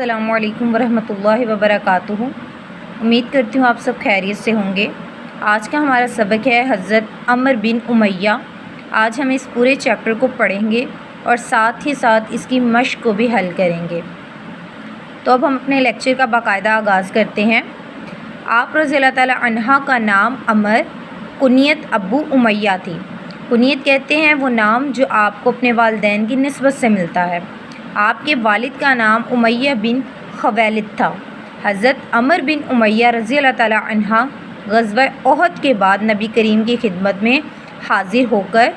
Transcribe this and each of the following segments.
अस्सलामु अलैकुम वरहमतुल्लाहि वबरकातुहू। उम्मीद करती हूँ आप सब खैरियत से होंगे। आज का हमारा सबक है हज़रत अमर बिन उमैया। आज हम इस पूरे चैप्टर को पढ़ेंगे और साथ ही साथ इसकी मश्क को भी हल करेंगे। तो अब हम अपने लेक्चर का बाकायदा आगाज़ करते हैं। आप रज़ी अल्लाह ताला अन्हा का नाम अमर, कुनियत अबू उमैया थी। कुनियत कहते हैं वो नाम जो आपको अपने वालिदैन की निस्बत से मिलता है। आपके वालिद का नाम उमैया बिन खवैलिद था। हज़रत अमर बिन उमैया रज़ी अल्लाह ताला अन्हा ग़ज़वा ओहद के बाद नबी करीम की खिदमत में हाज़िर होकर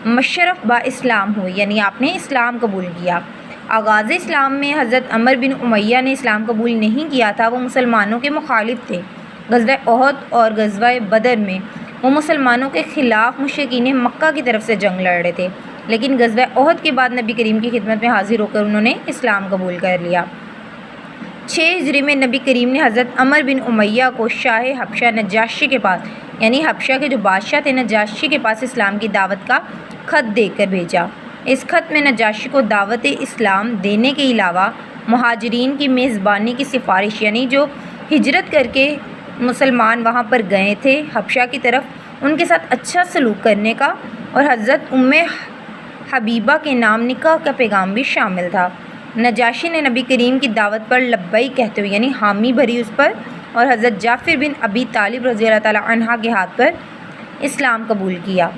मशरफ़ बा इस्लाम हुए, यानी आपने इस्लाम कबूल किया। आगाज़ इस्लाम में हज़रत अमर बिन उमैया ने इस्लाम कबूल नहीं किया था, वो मुसलमानों के मुखालिफ थे। ग़ज़वा ओहद और ग़ज़वा बदर में वो मुसलमानों के ख़िलाफ़ मुशरिकीन मक्का की तरफ से जंग लड़ रहे थे, लेकिन ग़ज़वा ओहद के बाद नबी करीम की खिदमत में हाज़िर होकर उन्होंने इस्लाम कबूल कर लिया। 6 हिजरी में नबी करीम ने हज़रत अमर बिन उमैया को शाह हबशा नजाशी के पास, यानी हबशा के जो बादशाह थे नजाशी के पास, इस्लाम की दावत का ख़त देकर भेजा। इस ख़त में नजाशी को दावत इस्लाम देने के अलावा मुहाजिरीन की मेज़बानी की सिफारिश, यानी जो हिजरत करके मुसलमान वहाँ पर गए थे हबशा की तरफ, उनके साथ अच्छा सलूक करने का और हज़रत उम्मे हबीबा के नाम निकाह का पैगाम भी शामिल था। नजाशी ने नबी करीम की दावत पर लब्बैक कहते हुए, यानी हामी भरी उस पर, और हज़रत जाफ़िर बिन अबी तालिब रज़ी अल्लाह ताला अन्हा के हाथ पर इस्लाम कबूल किया।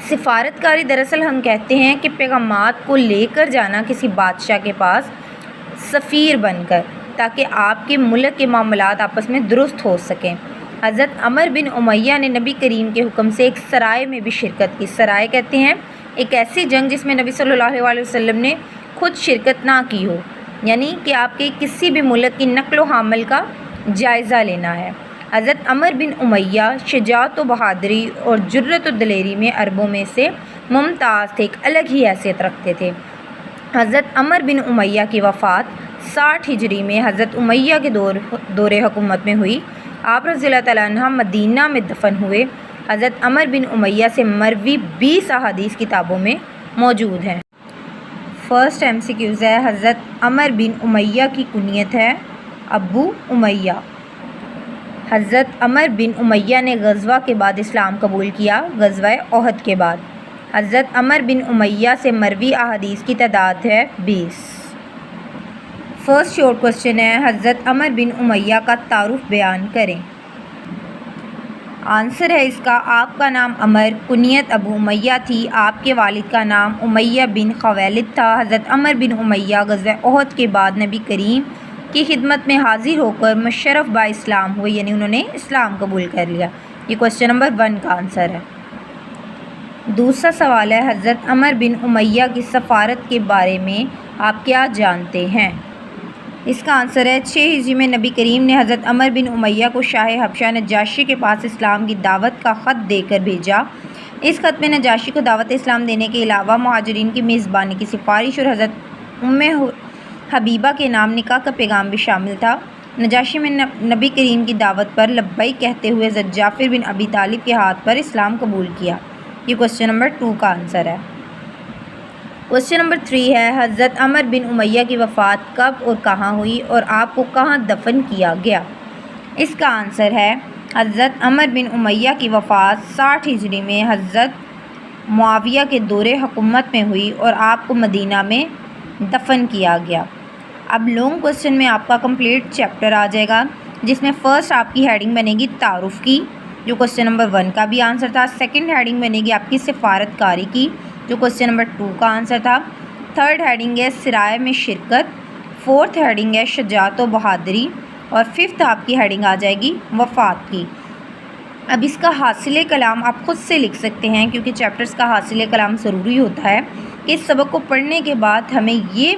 सिफारतकारी दरअसल हम कहते हैं कि पैगामात को लेकर जाना किसी बादशाह के पास सफ़ीर बनकर, ताकि आपके मुल्क के मामलात आपस में दुरुस्त हो सकें। हज़रत अमर बिन उमैया ने नबी करीम के हुक्म से एक सराय में भी शिरकत की। सराय कहते हैं एक ऐसी जंग जिसमें नबी सल्लल्लाहु अलैहि वसल्लम ने खुद शिरकत ना की हो, यानी कि आपके किसी भी मुल्क की नक्ल हामल का जायज़ा लेना है। हज़रत अमर बिन उमैया शजाअत व बहादुरी और जुर्रत व दलेरी में अरबों में से मुमताज़ थे, एक अलग ही हैसियत रखते थे। हज़रत अमर बिन उमैया की वफ़ात 60 हिजरी में हज़रत उमैया के दौरे हुकूमत में हुई। आप रज़ी अल्लाह ताला अन्हा मदीना में दफन हुए। हज़रत अमर बिन उमैया से मरवी 20 अहादीस किताबों में मौजूद हैं। फ़र्स्ट MCQs है, हज़रत अमर बिन उमैया की कुनियत है अबू उमैया। हज़रत अमर बिन उमैया ने ग़ज़वा के बाद इस्लाम कबूल किया, ग़ज़वा ओहद के बाद। हज़रत अमर बिन उमैया से मरवी अहादीस की तादाद है 20। फर्स्ट शॉर्ट क्वेश्चन है, हज़रत अमर बिन उमैया का तारुफ बयान करें। आंसर है इसका, आपका नाम अमर, कुनियत अबू उमैया थी। आपके वालिद का नाम उमैया बिन खवैलिद था। हज़रत अमर बिन उमैया ग़ज़वा ओहद के बाद नबी करीम की खिदमत में हाज़िर होकर मुशर्रफ़ बा इस्लाम हुए, यानी उन्होंने इस्लाम कबूल कर लिया। ये क्वेश्चन नंबर 1 का आंसर है। दूसरा सवाल है, हज़रत अमर बिन उमैया की सफ़ारत के बारे में आप क्या जानते हैं। इसका आंसर है 6 हिजरी में नबी करीम ने हज़रत अमर बिन उमैया को शाह हबशा नजाशी के पास इस्लाम की दावत का ख़त देकर भेजा। इस ख़त में नजाशी को दावत इस्लाम देने के अलावा मुहाजिरीन की मेज़बानी की सिफारिश और हज़रत उम्मे हबीबा के नाम निकाह का पैगाम भी शामिल था। नजाशी में नबी करीम की दावत पर लब्बैक कहते हुए हज़रत जाफ़िर बिन अबी तालिब के हाथ पर इस्लाम कबूल किया। ये क्वेश्चन नंबर 2 का आंसर है। क्वेश्चन नंबर 3 है, हज़रत अमर बिन उमैया की वफ़ात कब और कहाँ हुई और आपको कहाँ दफन किया गया। इसका आंसर है, हज़रत अमर बिन उमैया की वफ़ात 60 हिजरी में हज़रत मुआविया के दौरे हुकूमत में हुई और आपको मदीना में दफन किया गया। अब लॉन्ग क्वेश्चन में आपका कंप्लीट चैप्टर आ जाएगा, जिसमें फ़र्स्ट आपकी हेडिंग बनेगी तारुफ़ की, जो क्वेश्चन नंबर 1 का भी आंसर था। सेकंड हेडिंग बनेगी आपकी सिफारतकारी की, जो क्वेश्चन नंबर 2 का आंसर था। थर्ड हेडिंग है सिराय में शिरकत। फोर्थ हेडिंग है शजाअत व बहादुरी, और फिफ्थ आपकी हेडिंग आ जाएगी वफ़ात की। अब इसका हासिल कलाम आप ख़ुद से लिख सकते हैं, क्योंकि चैप्टर्स का हासिल कलाम ज़रूरी होता है कि इस सबक को पढ़ने के बाद हमें ये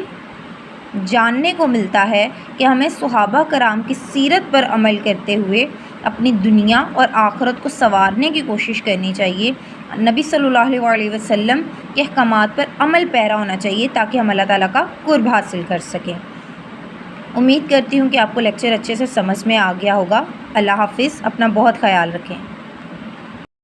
जानने को मिलता है कि हमें सहाबा कराम की सीरत पर अमल करते हुए अपनी दुनिया और आखिरत को संवारने की कोशिश करनी चाहिए। नबी सल्लल्लाहु अलैहि वसल्लम के अहकामात पर अमल पैरा होना चाहिए, ताकि हम अल्लाह ताला का कुर्ब हासिल कर सकें। उम्मीद करती हूँ कि आपको लेक्चर अच्छे से समझ में आ गया होगा। अल्लाह हाफ़िज़, अपना बहुत ख्याल रखें।